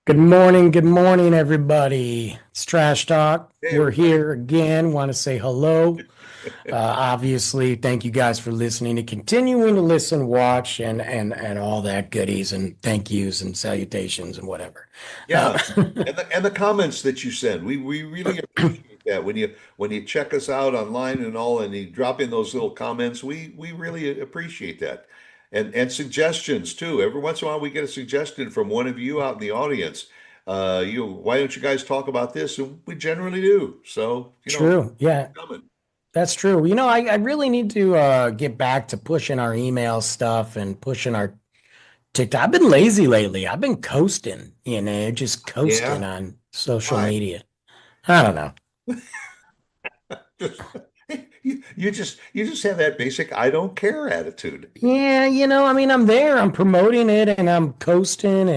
Good morning, everybody. It's Trash Talk. Hey, We're everybody. here again. Want to say hello. Obviously, thank you guys for listening and continuing to listen, watch, and all that goodies and thank yous and salutations and whatever. Yeah, Uh, and the comments that you send, we really appreciate that when you check us out online and all, and you drop in those little comments. We really appreciate that, and suggestions too. Every once in a while, we get a suggestion from one of you out in the audience. Why don't you guys talk about this? And we generally do. So True. Yeah, coming. that's true. I really need to get back to pushing our email stuff and pushing our TikTok. I've been lazy lately. I've been coasting, just coasting Yeah. on social Why? media. I don't know. You just have that basic I don't care attitude. Yeah, I'm there. I'm promoting it and I'm coasting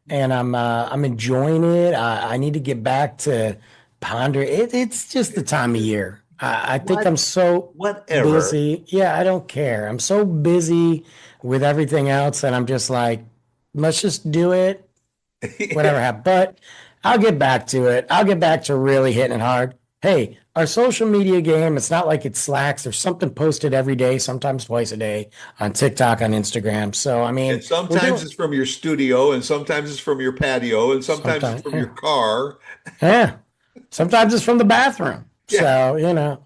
and I'm enjoying it. I need to get back to ponder it. It's just the time of year. I think I'm What? so Whatever. busy. Yeah, I don't care. I'm so busy with everything else and I'm just like, let's just do it, whatever Yeah. happens. But I'll get back to it. I'll get back to really hitting it hard. Hey, our social media game, it's not like it slacks. There's something posted every day, sometimes twice a day on TikTok, on Instagram. So, And we're sometimes doing it's from your studio, and sometimes it's from your patio, and sometimes it's sometimes, from your yeah, car. yeah. Sometimes it's from the bathroom. Yeah. So,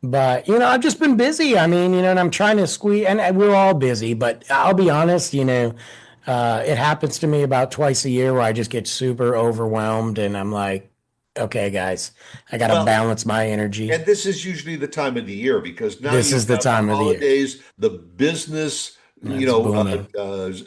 but, I've just been busy. And I'm trying to squeeze, and we're all busy, but I'll be honest, it happens to me about twice a year where I just get super overwhelmed and I'm like, okay, guys, I got to Well, balance my energy. and this is usually the time of the year because now This you is the have the time of the year. holidays, the business, It's booming.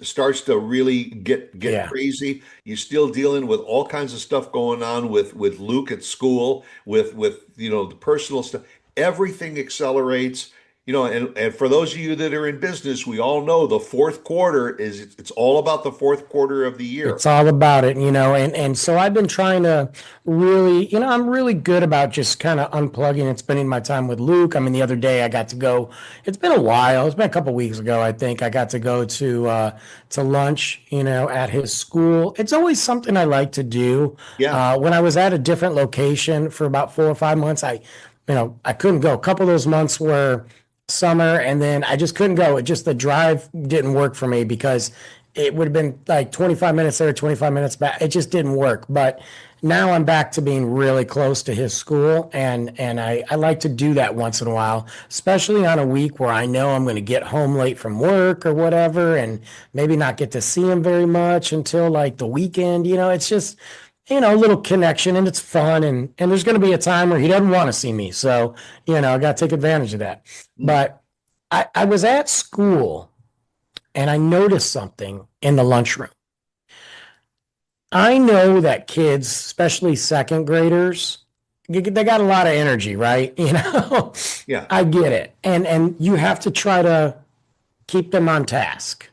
starts to really get Yeah. crazy. You're still dealing with all kinds of stuff going on with Luke at school, with the personal stuff. Everything accelerates. And for those of you that are in business, we all know the fourth quarter it's all about the fourth quarter of the year. It's all about it, and so I've been trying to really, I'm really good about just kind of unplugging and spending my time with Luke. The other day I got to go, it's been a while, it's been a couple weeks ago, I think I got to go to lunch, at his school. It's always something I like to do. Yeah. When I was at a different location for about 4 or 5 months, I couldn't go. A couple of those months were summer, and then I just couldn't go. It just the drive didn't work for me because it would have been like 25 minutes there, 25 minutes back. It just didn't work. But now I'm back to being really close to his school, and I like to do that once in a while, especially on a week where I know I'm going to get home late from work or whatever, and maybe not get to see him very much until like the weekend. It's just a little connection and it's fun, and there's going to be a time where he doesn't want to see me, so I got to take advantage of that. Mm. But I was at school and I noticed something in the lunchroom. I know that kids, especially second graders, they got a lot of energy, right? Yeah. I get it. And you have to try to keep them on task.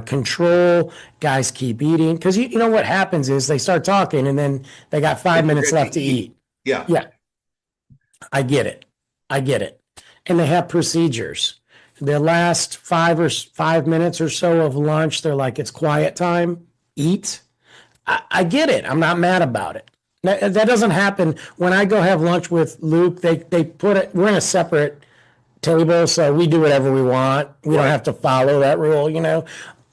Control, guys keep eating. Because you know what happens is they start talking and then they got They 5 minutes forget to left to eat. eat. Yeah. Yeah, I get it. I get it. And they have procedures. The last 5 minutes or so of lunch, they're like, it's quiet time, eat. I get it. I'm not mad about it. That doesn't happen when I go have lunch with Luke. They put it. We're in a separate table, so we do whatever we want. We don't Right. have to follow that rule.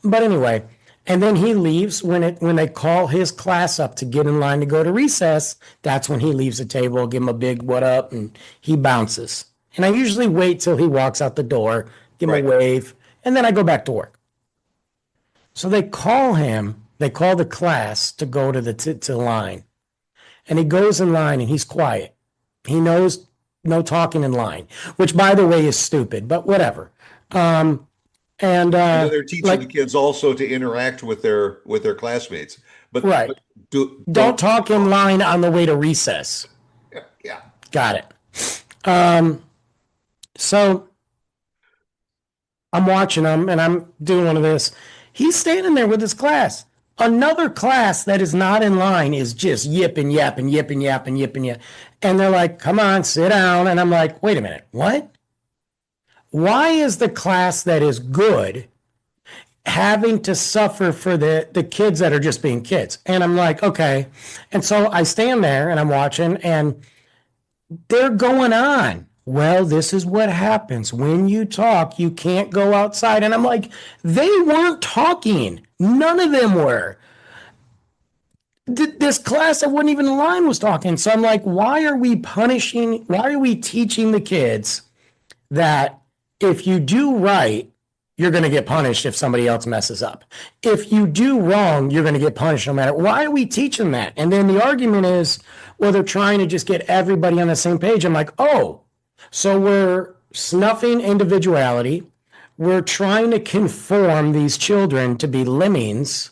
But anyway, and then he leaves when they call his class up to get in line to go to recess. That's when he leaves the table, give him a big what up, and he bounces. And I usually wait till he walks out the door, give him a Right. wave, and then I go back to work. So they call him. They call the class to go to line, and he goes in line and he's quiet. He knows no talking in line, which by the way is stupid, but whatever. Um, and I know they're teaching like the kids also to interact with their classmates, but right, do don't don't talk in talk. line on the way to recess. Yeah, yeah. Got it. Um, so I'm watching him and I'm doing one of this. He's standing there with his class. Another class that is not in line is just yipping, yapping, yipping, yapping, yipping, yap. And they're like, come on, sit down. And I'm like, wait a minute, what? Why is the class that is good having to suffer for the kids that are just being kids. And I'm like, okay. And so I stand there and I'm watching and they're going on. Well, this is what happens when you talk. You can't go outside. And I'm like, they weren't talking. None of them were. This class that wasn't even in line was talking. So I'm like, why are we punishing? Why are we teaching the kids that if you do right, you're going to get punished if somebody else messes up? If you do wrong, you're going to get punished no matter. Why are we teaching that? And then the argument is, well, they're trying to just get everybody on the same page. I'm like, oh, so we're snuffing individuality. We're trying to conform these children to be lemmings,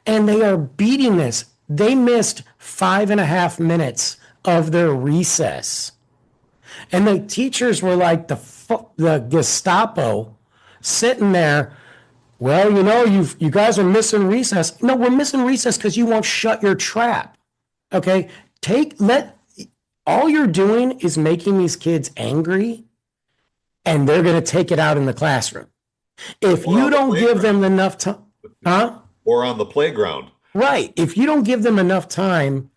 and they are beating this. They missed 5.5 minutes of their recess. And the teachers were like the Gestapo sitting there. Well, you guys are missing recess. No, we're missing recess because you won't shut your trap. Okay, all you're doing is making these kids angry, and they're going to take it out in the classroom. If Or you on the don't give playground. them enough time, huh? Or on the playground. Right. If you don't give them enough time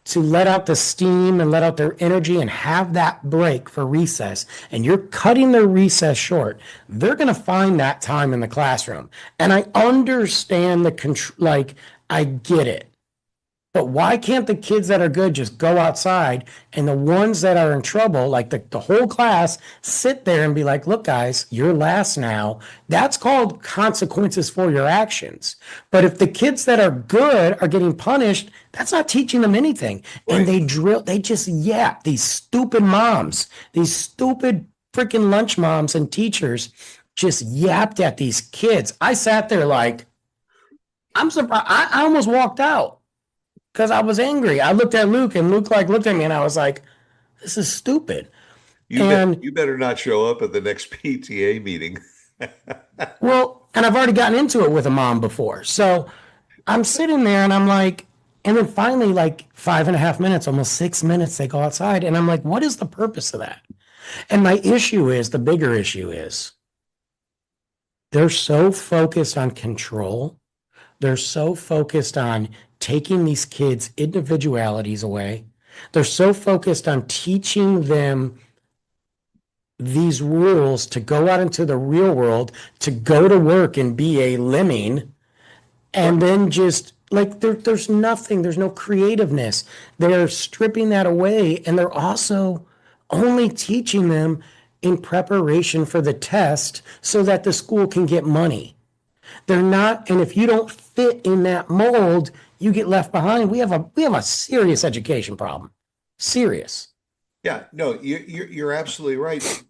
to let out the steam and let out their energy and have that break for recess, and you're cutting their recess short, they're going to find that time in the classroom. And I understand the control, like, I get it. But why can't the kids that are good just go outside and the ones that are in trouble, like the whole class, sit there and be like, look, guys, you're last now. That's called consequences for your actions. But if the kids that are good are getting punished, that's not teaching them anything. And Right. they just yap, these stupid moms, these stupid freaking lunch moms and teachers just yapped at these kids. I sat there like, I'm surprised. I almost walked out because I was angry. I looked at Luke and Luke like looked at me and I was like, this is stupid. And You better not show up at the next PTA meeting. well, and I've already gotten into it with a mom before. So I'm sitting there and I'm like, and then finally, like 5.5 minutes, almost 6 minutes, they go outside. And I'm like, what is the purpose of that? And my issue is the bigger issue is they're so focused on control. They're so focused on taking these kids' individualities away. They're so focused on teaching them these rules to go out into the real world, to go to work and be a lemming, Right. and then just like there's nothing, there's no creativeness. They're stripping that away, and they're also only teaching them in preparation for the test so that the school can get money. They're not, and if you don't fit in that mold, you get left behind. We have a serious education problem. Serious. Yeah, no, you're absolutely right,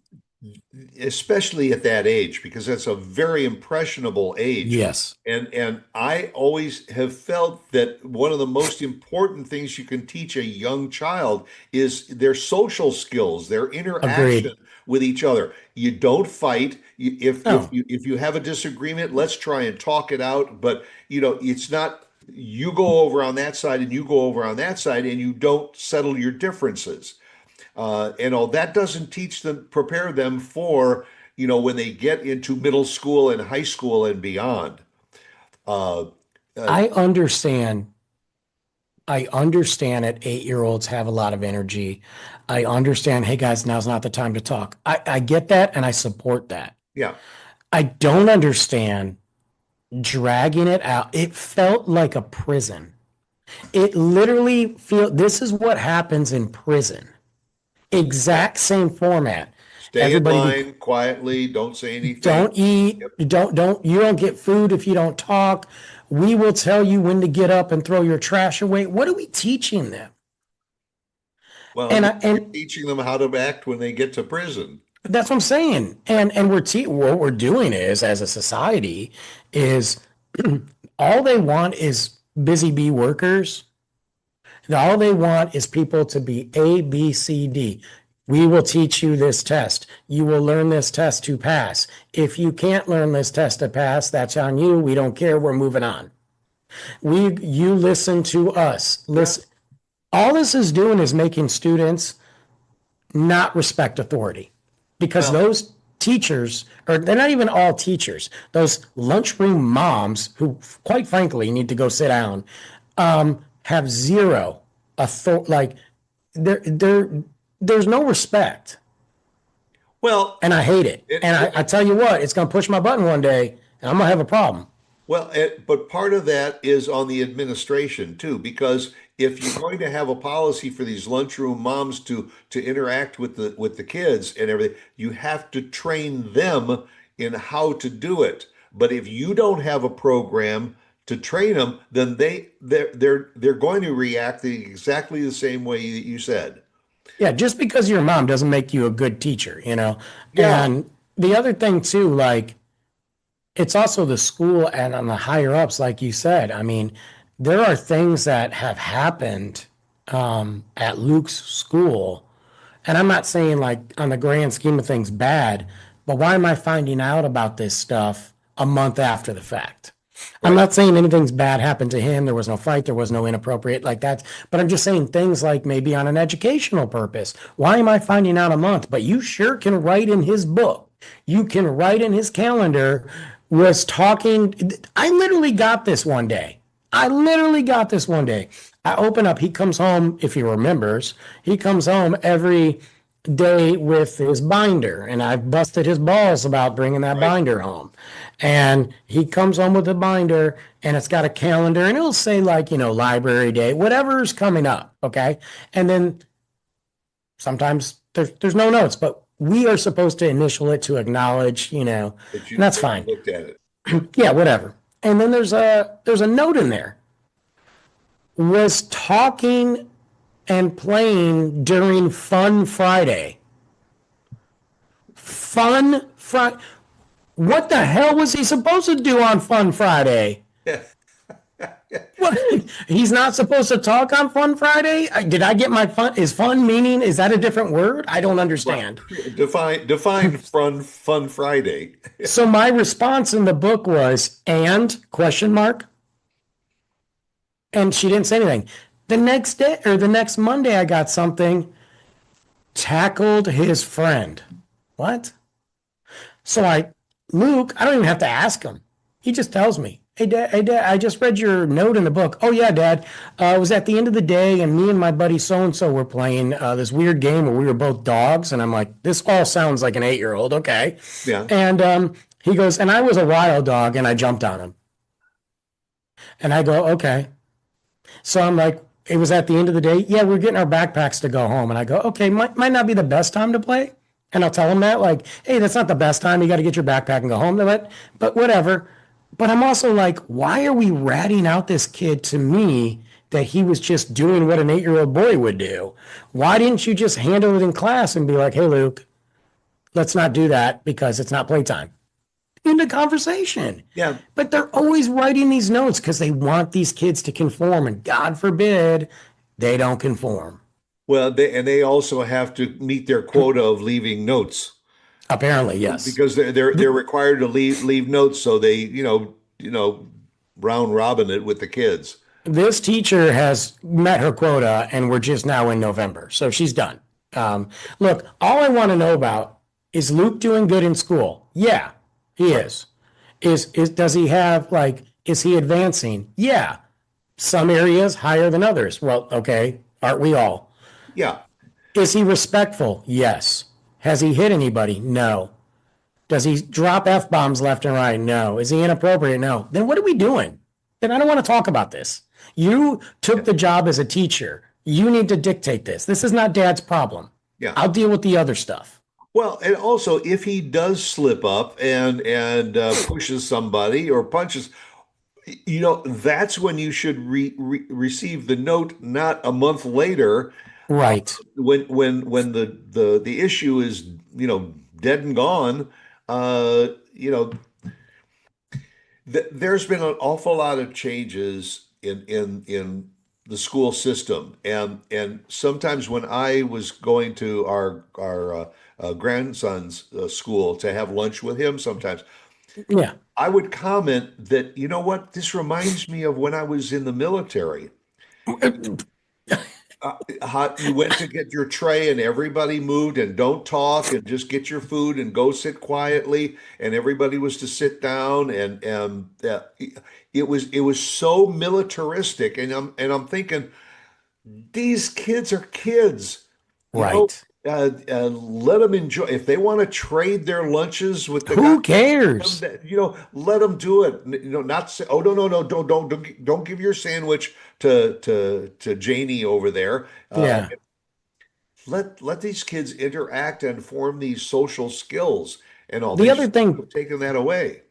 especially at that age, because that's a very impressionable age. Yes. And I always have felt that one of the most important things you can teach a young child is their social skills, their interaction Agreed. with each other. You don't fight. No. If you have a disagreement, let's try and talk it out. But it's not you go over on that side and you go over on that side and you don't settle your differences. And all that doesn't prepare them for, when they get into middle school and high school and beyond. Uh, uh, I understand. I understand that 8-year-olds have a lot of energy. I understand, hey guys, now's not the time to talk. I get that and I support that. yeah. I don't understand dragging it out. It felt like a prison. It literally this is what happens in prison. Yeah. Exact same format. Stay in Everybody be line quietly. Don't say anything. don't eat, Yep. you don't get food if you don't talk. We will tell you when to get up and throw your trash away. What are we teaching them? Well, And you're, I, you're and teaching them how to act when they get to prison. that's what I'm saying. And what we're doing is as a society is all they want is busy bee workers. All they want is people to be A, B, C, D. We will teach you this test. You will learn this test to pass. If you can't learn this test to pass, that's on you. We don't care. We're moving on. You listen to us. Yeah. Listen. All this is doing is making students not respect authority because Well, teachers, or they're not even all teachers, those lunchroom moms who, quite frankly, need to go sit down, have zero authority. Like, there, there's no respect. Well, And I hate it. it, And I it, tell you what, it's going to push my button one day and I'm going to have a problem. but part of that is on the administration too, because if you're going to have a policy for these lunchroom moms to interact with the kids and everything, you have to train them in how to do it. But if you don't have a program to train them, then they're going to react exactly the same way that you said. Yeah, just because you're a mom doesn't make you a good teacher, you know? Yeah, And the other thing, too, like, it's also the school and on the higher ups, like you said. I mean, there are things that have happened at Luke's school. And I'm not saying, like, on the grand scheme of things, bad, but why am I finding out about this stuff a month after the fact? I'm right. not saying anything's bad happened to him. There was no fight. There was no inappropriate like that. But I'm just saying things like maybe on an educational purpose. Why am I finding out a month? But you sure can write in his book. You can write in his calendar was talking. I literally got this one day. I literally got this one day. I open up. He comes home, if he remembers, he comes home every day with his binder, and I busted his balls about bringing that Right. binder home. And he comes home with the binder, and it's got a calendar, and it'll say, like, library day, whatever's coming up. Okay. And then sometimes there's no notes, but we are supposed to initial it to acknowledge, and That that's you fine. looked at it. Yeah, whatever. And then there's a note in there. Was talking and playing during Fun Friday. Fun Friday. What the hell was he supposed to do on Fun Friday? Yeah. What? He's not supposed to talk on Fun Friday? Did I get my fun? Is fun meaning, is that a different word? I don't Right. understand. Define fun Friday. So my response in the book was, and question mark? And she didn't say anything. The next day or the next Monday, I got something, tackled his friend. What? So Luke, I don't even have to ask him. He just tells me, hey, Dad, I just read your note in the book. Oh, yeah, Dad. It was at the end of the day, and me and my buddy so and so were playing this weird game where we were both dogs. And I'm like, this all sounds like an 8-year-old. Okay. Yeah. And he goes, and I was a wild dog, and I jumped on him. And I go, okay. So I'm like, it was at the end of the day. Yeah, we're getting our backpacks to go home. And I go, okay, might not be the best time to play. And I'll tell them that, like, hey, that's not the best time. You got to get your backpack and go home. But whatever. But I'm also like, why are we ratting out this kid to me that he was just doing what an 8-year-old boy would do? Why didn't you just handle it in class and be like, hey, Luke, let's not do that because it's not playtime? In the conversation. Yeah. But they're always writing these notes because they want these kids to conform, and God forbid they don't conform. Well, they also have to meet their quota of leaving notes Apparently, yes. because they're required to leave notes so they, round robin it with the kids. This teacher has met her quota, and we're just now in November, so she's done. Look, all I want to know about is Luke doing good in school? Yeah, he Right. is. Is does he have, like, is he advancing? Yeah. Some areas higher than others. Well, okay, aren't we all? Yeah. Is he respectful? Yes. Has he hit anybody? No. Does he drop F bombs left and right? No. Is he inappropriate? No. Then what are we doing? Then I don't want to talk about this. You took the job as a teacher. You need to dictate this. This is not Dad's problem. Yeah. I'll deal with the other stuff. Well, and also if he does slip up and pushes somebody or punches, that's when you should receive the note, not a month later, uh, Right. when the issue is dead and gone. Uh, you know, there's been an awful lot of changes in the school system, and sometimes when I was going to our grandson's school to have lunch with him, sometimes Yeah. I would comment that, you know what, this reminds me of when I was in the military. How you went to get your tray and everybody moved and don't talk and just get your food and go sit quietly and everybody was to sit down and it was so militaristic and I'm thinking these kids are kids, you know. Right. Let them enjoy. If they want to trade their lunches with the guy Who next to them, cares? let them do it. Not say, oh no, no, no, don't give your sandwich to Janie over there. Yeah. Let these kids interact and form these social skills and all. The They other should thing, have taken that away.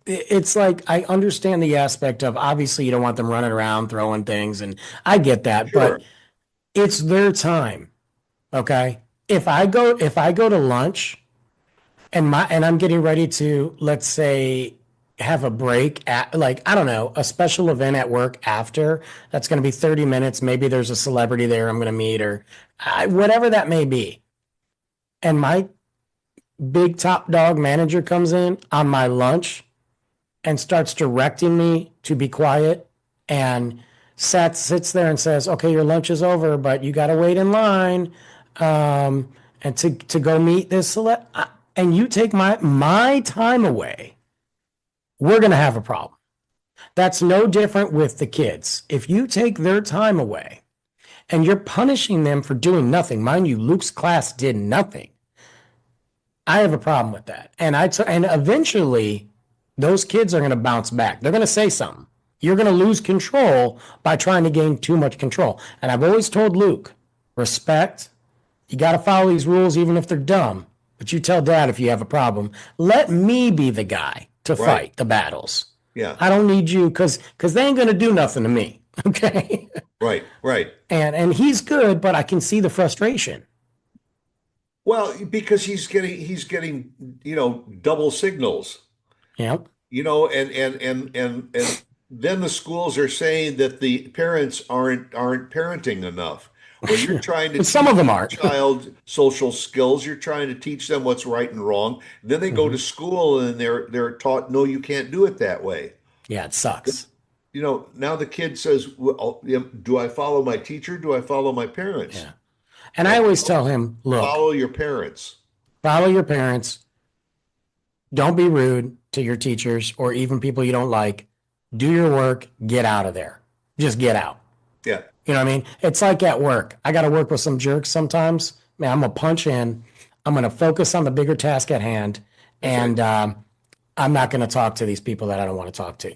it's like I understand the aspect of obviously you don't want them running around throwing things, and I get that, but Sure. it's their time. Okay. If I go to lunch and I'm getting ready to, let's say, have a break at, like, I don't know, a special event at work after, that's going to be 30 minutes. Maybe there's a celebrity there I'm going to meet, or whatever that may be. And my big top dog manager comes in on my lunch and starts directing me to be quiet, and sits there and says, okay, your lunch is over, but you got to wait in line, and to go meet this and you take my time away, we're going to have a problem. That's no different with the kids. If you take their time away and you're punishing them for doing nothing, mind you, Luke's class did nothing. I have a problem with that. And eventually those kids are going to bounce back. They're going to say something. You're going to lose control by trying to gain too much control. And I've always told Luke, respect. You got to follow these rules even if they're dumb. But you tell dad if you have a problem. Let me be the guy to Right. fight the battles. Yeah. I don't need you because they ain't going to do nothing to me. Okay. Right. Right. And he's good, but I can see the frustration. Well, because he's getting double signals. Yeah. And then the schools are saying that the parents aren't parenting enough. Well, you're trying to Some teach of them your aren't. child social skills. You're trying to teach them what's right and wrong. Then they go to Mhm. school and they're taught, no, you can't do it that way. Yeah, it sucks. Now the kid says, well, do I follow my teacher? Do I follow my parents? Yeah. And I And always tell him, look, follow your parents. follow your parents. Don't be rude to your teachers or even people you don't like. Do your work. Get out of there. Just get out. Yeah, You know what I mean? It's like at work. I got to work with some jerks sometimes. Man, I'm going to punch in. I'm going to focus on the bigger task at hand. that's right. And I'm not going to talk to these people that I don't want to talk to.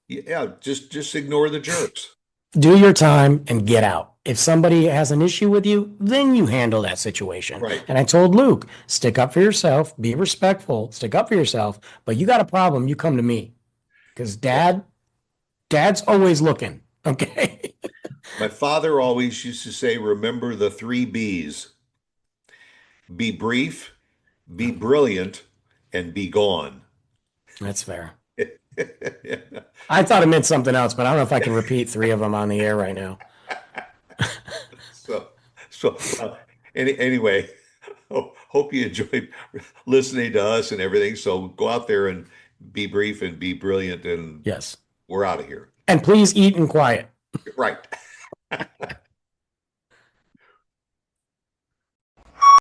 Yeah, just ignore the jerks. Do your time and get out. If somebody has an issue with you, then you handle that situation. Right. And I told Luke, stick up for yourself, be respectful, stick up for yourself. But you got a problem, you come to me because dad's always looking. Okay. My father always used to say, remember the three B's: be brief, be brilliant, and be gone. That's fair. I thought it meant something else, but I don't know if I can repeat three of them on the air right now. So, so anyway, hope you enjoyed listening to us and everything. So go out there and be brief and be brilliant, and Yes. we're out of here. And please eat in quiet. Right.